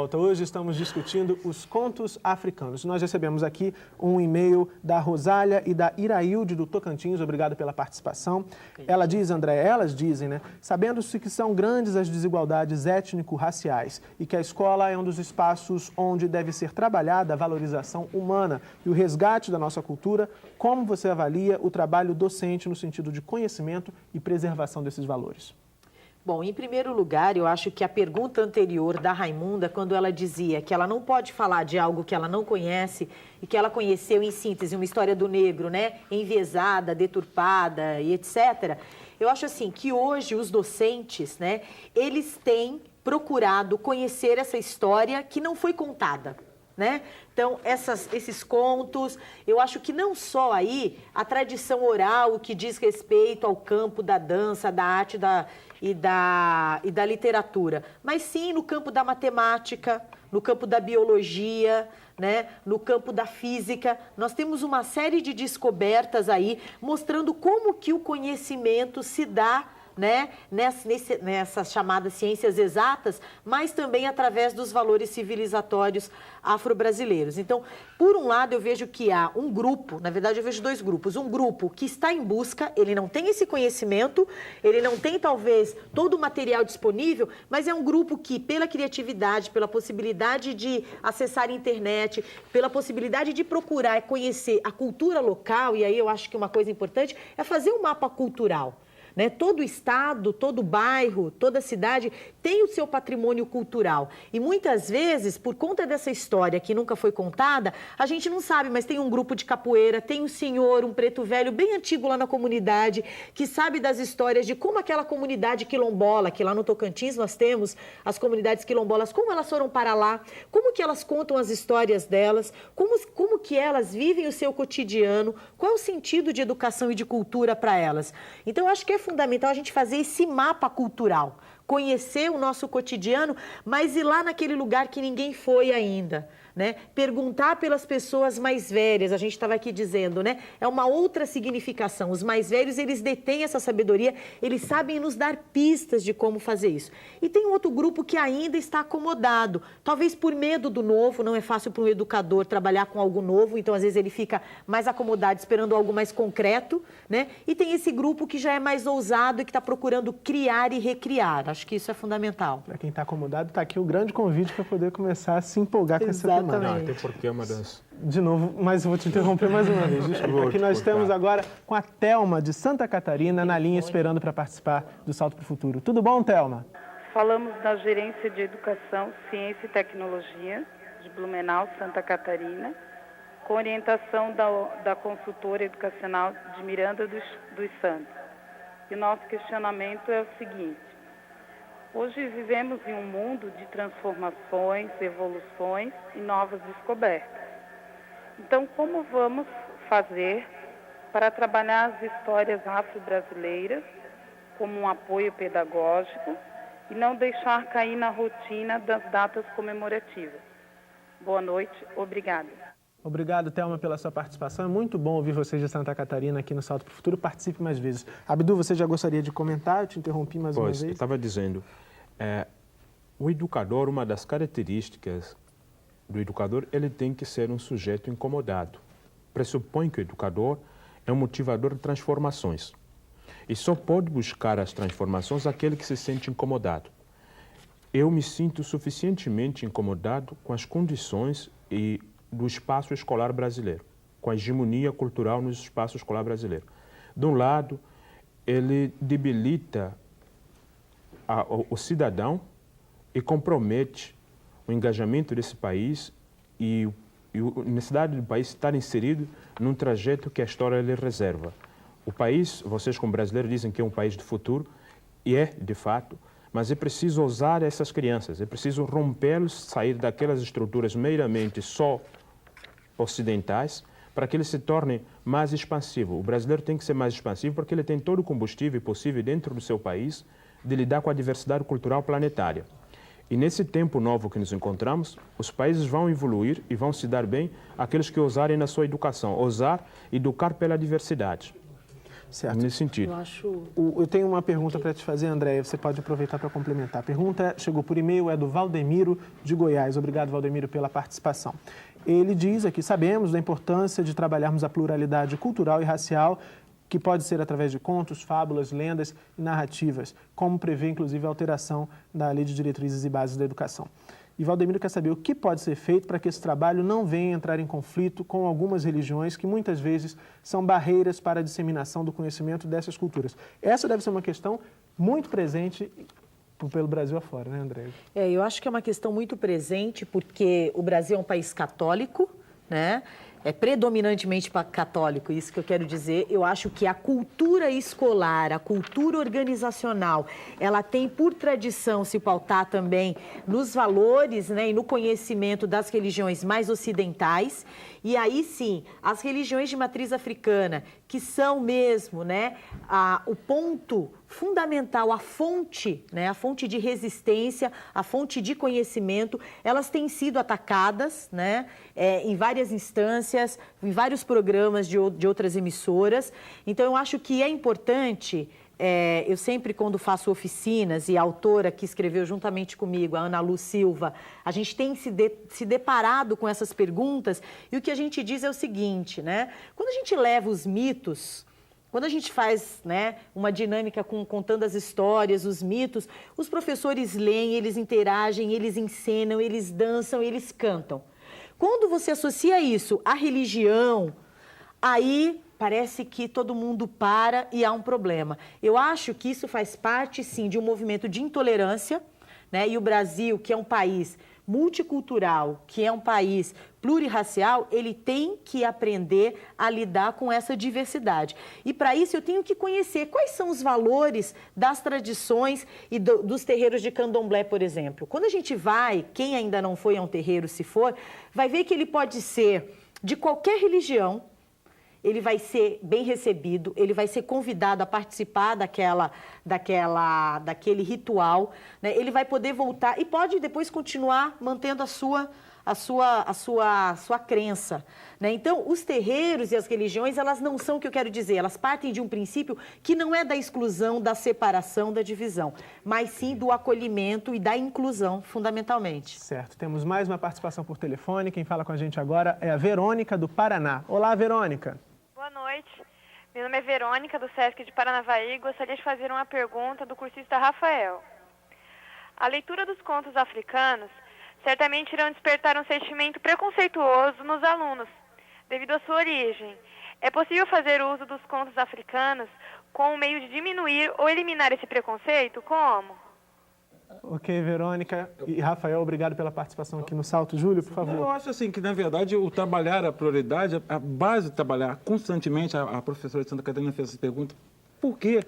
volta. Hoje estamos discutindo os contos africanos. Nós recebemos aqui um e-mail da Rosália e da Irailde do Tocantins. Obrigado pela participação. Ela diz, André, elas dizem, né? Sabendo-se que são grandes as desigualdades étnico-raciais e que a escola é um dos espaços onde deve ser trabalhada a valorização humana e o resgate da nossa cultura, como você avalia o trabalho docente no sentido de conhecimento e preservação desses valores? Bom, em primeiro lugar, eu acho que a pergunta anterior da Raimunda, quando ela dizia que ela não pode falar de algo que ela não conhece e que ela conheceu, em síntese, uma história do negro, né, enviesada, deturpada e etc., eu acho assim que hoje os docentes, né, eles têm procurado conhecer essa história que não foi contada. Né? Então, esses contos, eu acho que não só aí a tradição oral que diz respeito ao campo da dança, da arte e da literatura, mas sim no campo da matemática, no campo da biologia, né? No campo da física. Nós temos uma série de descobertas aí mostrando como que o conhecimento se dá, né, nessas chamadas ciências exatas, mas também através dos valores civilizatórios afro-brasileiros. Então, por um lado, eu vejo que há um grupo, na verdade eu vejo dois grupos, um grupo que está em busca, ele não tem esse conhecimento, ele não tem talvez todo o material disponível, mas é um grupo que, pela criatividade, pela possibilidade de acessar a internet, pela possibilidade de procurar e conhecer a cultura local, e aí eu acho que uma coisa importante é fazer um mapa cultural. Né? Todo estado, todo bairro, toda cidade tem o seu patrimônio cultural. E muitas vezes, por conta dessa história que nunca foi contada, a gente não sabe, mas tem um grupo de capoeira, tem um senhor, um preto velho bem antigo lá na comunidade, que sabe das histórias de como aquela comunidade quilombola, que lá no Tocantins nós temos as comunidades quilombolas, como elas foram para lá, como que elas contam as histórias delas, como que elas vivem o seu cotidiano, qual é o sentido de educação e de cultura para elas. Então, eu acho que é fundamental a gente fazer esse mapa cultural, conhecer o nosso cotidiano, mas ir lá naquele lugar que ninguém foi ainda, né? Perguntar pelas pessoas mais velhas, a gente estava aqui dizendo, né? É uma outra significação. Os mais velhos, eles detêm essa sabedoria, eles sabem nos dar pistas de como fazer isso. E tem um outro grupo que ainda está acomodado, talvez por medo do novo, não é fácil para um educador trabalhar com algo novo, então às vezes ele fica mais acomodado, esperando algo mais concreto, né? E tem esse grupo que já é mais ousado e que está procurando criar e recriar. Acho que isso é fundamental. Para quem está acomodado, está aqui o grande convite para poder começar a se empolgar com essa temática. Não, até porque é uma das... De novo, mas eu vou te interromper mais uma vez. Desculpa. Aqui nós estamos agora com a Thelma de Santa Catarina na linha esperando para participar do Salto para o Futuro. Tudo bom, Thelma? Falamos da Gerência de Educação, Ciência e Tecnologia de Blumenau, Santa Catarina, com orientação da consultora educacional de Miranda dos Santos. E o nosso questionamento é o seguinte: hoje vivemos em um mundo de transformações, evoluções e novas descobertas. Então, como vamos fazer para trabalhar as histórias afro-brasileiras como um apoio pedagógico e não deixar cair na rotina das datas comemorativas? Boa noite, obrigada. Obrigado, Thelma, pela sua participação. É muito bom ouvir vocês de Santa Catarina aqui no Salto para o Futuro. Participe mais vezes. Abdu, você já gostaria de comentar? Eu te interrompi mais uma vez. Eu estava dizendo, o educador, uma das características do educador, ele tem que ser um sujeito incomodado. Pressupõe que o educador é um motivador de transformações. E só pode buscar as transformações aquele que se sente incomodado. Eu me sinto suficientemente incomodado com as condições do espaço escolar brasileiro, com a hegemonia cultural no espaço escolar brasileiro. De um lado, ele debilita o cidadão e compromete o engajamento desse país e a necessidade do país estar inserido num trajeto que a história lhe reserva. O país, vocês como brasileiros dizem que é um país do futuro, e é, de fato, mas é preciso ousar essas crianças, é preciso rompê-los, sair daquelas estruturas meramente só ocidentais, para que ele se torne mais expansivo. O brasileiro tem que ser mais expansivo porque ele tem todo o combustível possível dentro do seu país de lidar com a diversidade cultural planetária. E nesse tempo novo que nos encontramos, os países vão evoluir e vão se dar bem aqueles que ousarem na sua educação, ousar educar pela diversidade. Certo. nesse sentido. Eu acho... Eu tenho uma pergunta para te fazer, André, você pode aproveitar para complementar. A pergunta chegou por e-mail, é do Valdemiro de Goiás. Obrigado, Valdemiro, pela participação. Ele diz aqui, sabemos da importância de trabalharmos a pluralidade cultural e racial, que pode ser através de contos, fábulas, lendas e narrativas, como prevê, inclusive, a alteração da Lei de Diretrizes e Bases da Educação. E Valdemiro quer saber o que pode ser feito para que esse trabalho não venha entrar em conflito com algumas religiões que muitas vezes são barreiras para a disseminação do conhecimento dessas culturas. Essa deve ser uma questão muito presente pelo Brasil afora, né, André? Eu acho que é uma questão muito presente porque o Brasil é um país católico, né? É predominantemente católico, isso que eu quero dizer. Eu acho que a cultura escolar, a cultura organizacional, ela tem por tradição se pautar também nos valores, né, e no conhecimento das religiões mais ocidentais. E aí sim, as religiões de matriz africana, que são mesmo, né, o ponto fundamental, a fonte, né, a fonte de resistência, a fonte de conhecimento, elas têm sido atacadas, né, em várias instâncias, em vários programas de outras emissoras. Então, eu acho que é importante, eu sempre, quando faço oficinas, e a autora que escreveu juntamente comigo, a Ana Lu Silva, a gente tem se deparado com essas perguntas, e o que a gente diz é o seguinte, né, quando a gente leva os mitos... Quando a gente faz, né, uma dinâmica contando as histórias, os mitos, os professores leem, eles interagem, eles encenam, eles dançam, eles cantam. Quando você associa isso à religião, aí parece que todo mundo para e há um problema. Eu acho que isso faz parte, sim, de um movimento de intolerância, né? E o Brasil, que é um país multicultural, que é um país plurirracial, ele tem que aprender a lidar com essa diversidade. E para isso eu tenho que conhecer quais são os valores das tradições e dos terreiros de candomblé, por exemplo. Quando a gente vai, quem ainda não foi a um terreiro, se for, vai ver que ele pode ser de qualquer religião, ele vai ser bem recebido, ele vai ser convidado a participar daquele ritual, né? Ele vai poder voltar e pode depois continuar mantendo a sua crença, né? Então, os terreiros e as religiões, elas não são o que eu quero dizer, elas partem de um princípio que não é da exclusão, da separação, da divisão, mas sim do acolhimento e da inclusão, fundamentalmente. Certo. Temos mais uma participação por telefone. Quem fala com a gente agora é a Verônica, do Paraná. Olá, Verônica. Boa noite. Meu nome é Verônica, do SESC de Paranavaí. Gostaria de fazer uma pergunta do cursista Rafael. A leitura dos contos africanos certamente irão despertar um sentimento preconceituoso nos alunos, devido à sua origem. É possível fazer uso dos contos africanos com o meio de diminuir ou eliminar esse preconceito? Como? Ok, Verônica. E Rafael, obrigado pela participação aqui no Salto. Júlio, por favor. Eu acho assim que, na verdade, o trabalhar a prioridade, a base de trabalhar constantemente, a professora de Santa Catarina fez essa pergunta, por quê?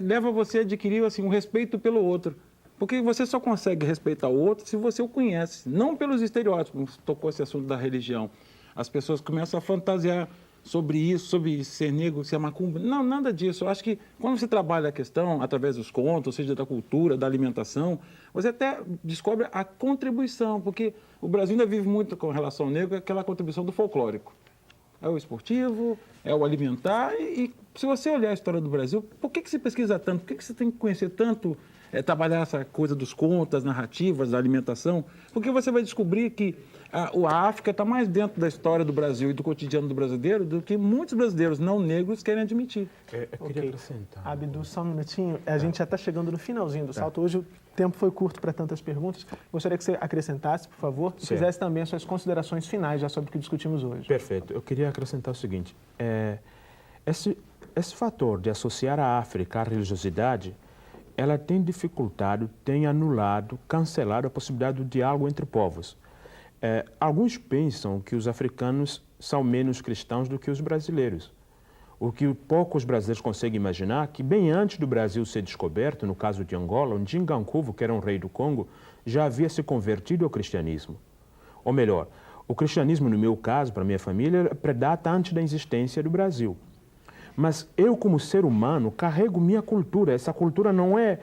Leva você a adquirir assim, um respeito pelo outro. Porque você só consegue respeitar o outro se você o conhece, não pelos estereótipos. Tocou esse assunto da religião. As pessoas começam a fantasiar sobre isso, sobre ser negro, ser macumba. Não, nada disso. Eu acho que quando você trabalha a questão através dos contos, ou seja, da cultura, da alimentação, você até descobre a contribuição, porque o Brasil ainda vive muito com relação ao negro, aquela contribuição do folclórico. É o esportivo, é o alimentar, e se você olhar a história do Brasil, por que você pesquisa tanto? Por que você tem que conhecer tanto, trabalhar essa coisa dos contos, das narrativas, da alimentação? Porque você vai descobrir que a África está mais dentro da história do Brasil e do cotidiano do brasileiro do que muitos brasileiros não negros querem admitir. Eu queria acrescentar. Abdu, só um minutinho. A gente já está chegando no finalzinho do salto. Hoje o tempo foi curto para tantas perguntas. Gostaria que você acrescentasse, por favor, e fizesse também as suas considerações finais já sobre o que discutimos hoje. Perfeito. Eu queria acrescentar o seguinte. Esse fator de associar a África à religiosidade, ela tem dificultado, tem anulado, cancelado a possibilidade do diálogo entre povos. Alguns pensam que os africanos são menos cristãos do que os brasileiros. O que poucos brasileiros conseguem imaginar que bem antes do Brasil ser descoberto, no caso de Angola, o Ndingankuvo, que era um rei do Congo, já havia se convertido ao cristianismo. Ou melhor, o cristianismo, no meu caso, para minha família, predata antes da existência do Brasil. Mas eu, como ser humano, carrego minha cultura. Essa cultura não é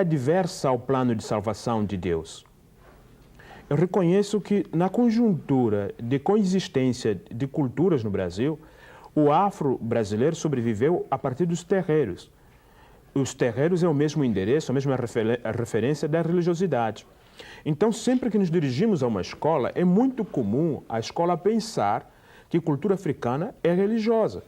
diversa ao plano de salvação de Deus. Eu reconheço que, na conjuntura de coexistência de culturas no Brasil, O afro-brasileiro sobreviveu a partir dos terreiros. Os terreiros é o mesmo endereço, a mesma referência da religiosidade. Então, sempre que nos dirigimos a uma escola, é muito comum a escola pensar que a cultura africana é religiosa.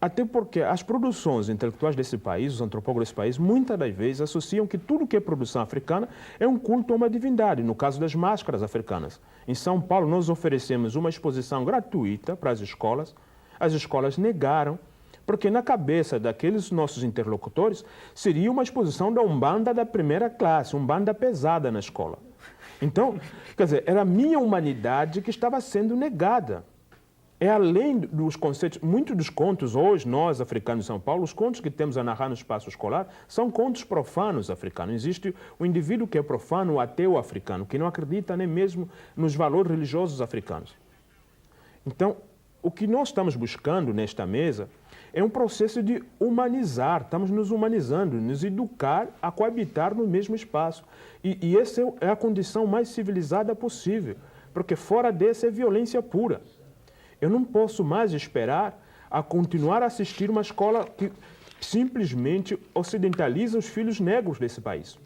Até porque as produções intelectuais desse país, os antropólogos desse país, muitas das vezes associam que tudo que é produção africana é um culto a uma divindade, no caso das máscaras africanas. Em São Paulo, nós oferecemos uma exposição gratuita para as escolas negaram, porque na cabeça daqueles nossos interlocutores seria uma exposição da Umbanda da primeira classe, Umbanda pesada na escola. Então, quer dizer, era a minha humanidade que estava sendo negada. É além dos conceitos, muitos dos contos, hoje, nós, africanos de São Paulo, os contos que temos a narrar no espaço escolar são contos profanos africanos. Existe o indivíduo que é profano, o ateu africano, que não acredita nem mesmo nos valores religiosos africanos. Então, o que nós estamos buscando nesta mesa é um processo de humanizar, estamos nos humanizando, nos educar a coabitar no mesmo espaço. E essa é a condição mais civilizada possível, porque fora dessa é violência pura. Eu não posso mais esperar a continuar a assistir uma escola que simplesmente ocidentaliza os filhos negros desse país.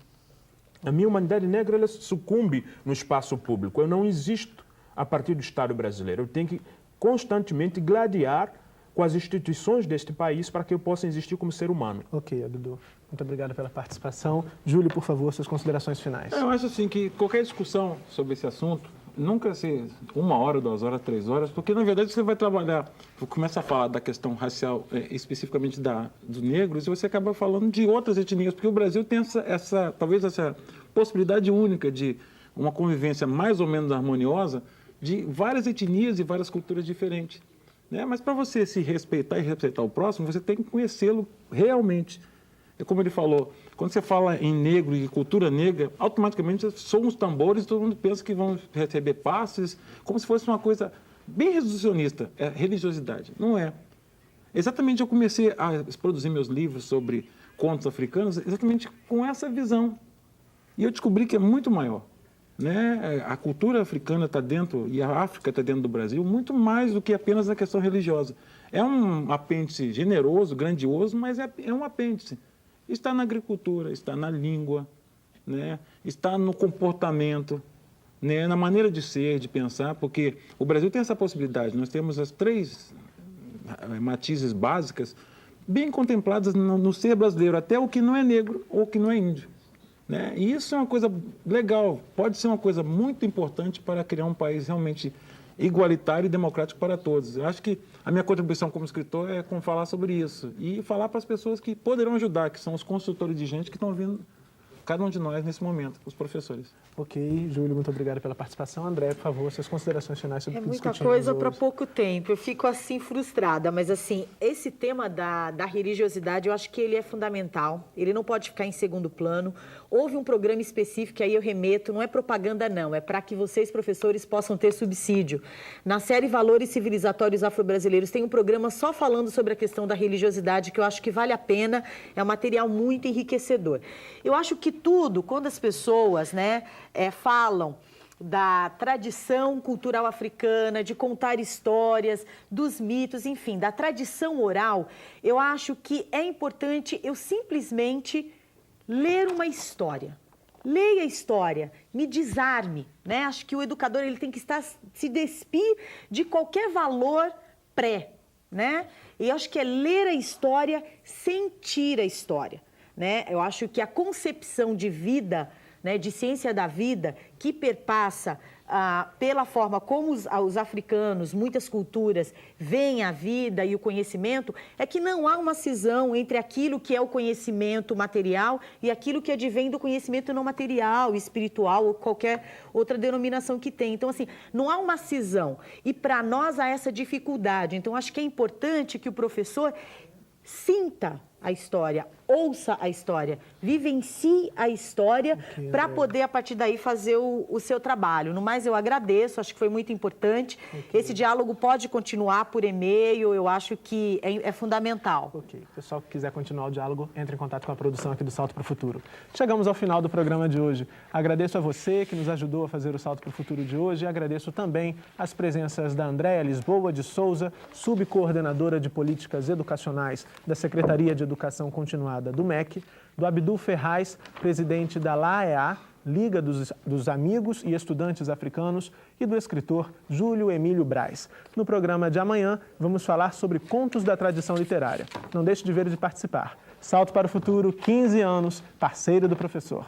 A minha humanidade negra ela sucumbe no espaço público. Eu não existo a partir do Estado brasileiro. Eu tenho que constantemente gladiar com as instituições deste país para que eu possa existir como ser humano. Ok, Dudu. Muito obrigado pela participação. Júlio, por favor, suas considerações finais. Eu acho assim que qualquer discussão sobre esse assunto nunca ser 1 hora, 2 horas, 3 horas, porque na verdade você vai trabalhar, começa a falar da questão racial, especificamente dos negros, e você acaba falando de outras etnias, porque o Brasil tem talvez essa possibilidade única de uma convivência mais ou menos harmoniosa de várias etnias e várias culturas diferentes. Né? Mas para você se respeitar e respeitar o próximo, você tem que conhecê-lo realmente. É como ele falou, quando você fala em negro e cultura negra, automaticamente são os tambores, todo mundo pensa que vão receber passes, como se fosse uma coisa bem reducionista, é religiosidade. Não é. Exatamente eu comecei a produzir meus livros sobre contos africanos exatamente com essa visão. E eu descobri que é muito maior. Né? A cultura africana está dentro, e a África está dentro do Brasil, muito mais do que apenas a questão religiosa. É um apêndice generoso, grandioso, mas é um apêndice. Está na agricultura, está na língua, né? Está no comportamento, né? Na maneira de ser, de pensar, porque o Brasil tem essa possibilidade. Nós temos as 3 matizes básicas bem contempladas no ser brasileiro, até o que não é negro ou o que não é índio. Né? E isso é uma coisa legal, pode ser uma coisa muito importante para criar um país realmente igualitário e democrático para todos. Eu acho que a minha contribuição como escritor é falar sobre isso e falar para as pessoas que poderão ajudar, que são os construtores de gente que estão vindo, cada um de nós nesse momento, os professores. Ok, Júlio, muito obrigado pela participação. André, por favor, suas considerações finais sobre o que discutimos hoje. É muita coisa para pouco tempo, eu fico assim frustrada, mas assim, esse tema da religiosidade, eu acho que ele é fundamental, ele não pode ficar em segundo plano. Houve um programa específico que aí eu remeto, não é propaganda não, é para que vocês, professores, possam ter subsídio. Na série Valores Civilizatórios Afro-Brasileiros tem um programa só falando sobre a questão da religiosidade, que eu acho que vale a pena, é um material muito enriquecedor. Eu acho que tudo, quando as pessoas, né, falam da tradição cultural africana, de contar histórias, dos mitos, enfim, da tradição oral, eu acho que é importante eu simplesmente ler uma história. Leia a história, me desarme, né? Acho que o educador ele tem que se despir de qualquer valor né? E eu acho que é ler a história, sentir a história, né? Eu acho que a concepção de vida, né, de ciência da vida, que perpassa pela forma como os africanos, muitas culturas, veem a vida e o conhecimento, é que não há uma cisão entre aquilo que é o conhecimento material e aquilo que advém do conhecimento não material, espiritual ou qualquer outra denominação que tem. Então, assim, não há uma cisão. E para nós há essa dificuldade. Então, acho que é importante que o professor sinta a história, ouça a história, vivencie a história para poder, a partir daí, fazer o seu trabalho. No mais, eu agradeço, acho que foi muito importante. Esse diálogo pode continuar por e-mail, eu acho que é fundamental. Ok. O pessoal que quiser continuar o diálogo, entre em contato com a produção aqui do Salto para o Futuro. Chegamos ao final do programa de hoje. Agradeço a você que nos ajudou a fazer o Salto para o Futuro de hoje e agradeço também as presenças da Andréa Lisboa de Souza, subcoordenadora de Políticas Educacionais da Secretaria de Educação Continuada do MEC, do Abdul Ferraz, presidente da LAEA, Liga dos Amigos e Estudantes Africanos, e do escritor Júlio Emílio Braz. No programa de amanhã, vamos falar sobre contos da tradição literária. Não deixe de ver e de participar. Salto para o Futuro, 15 anos, parceiro do professor.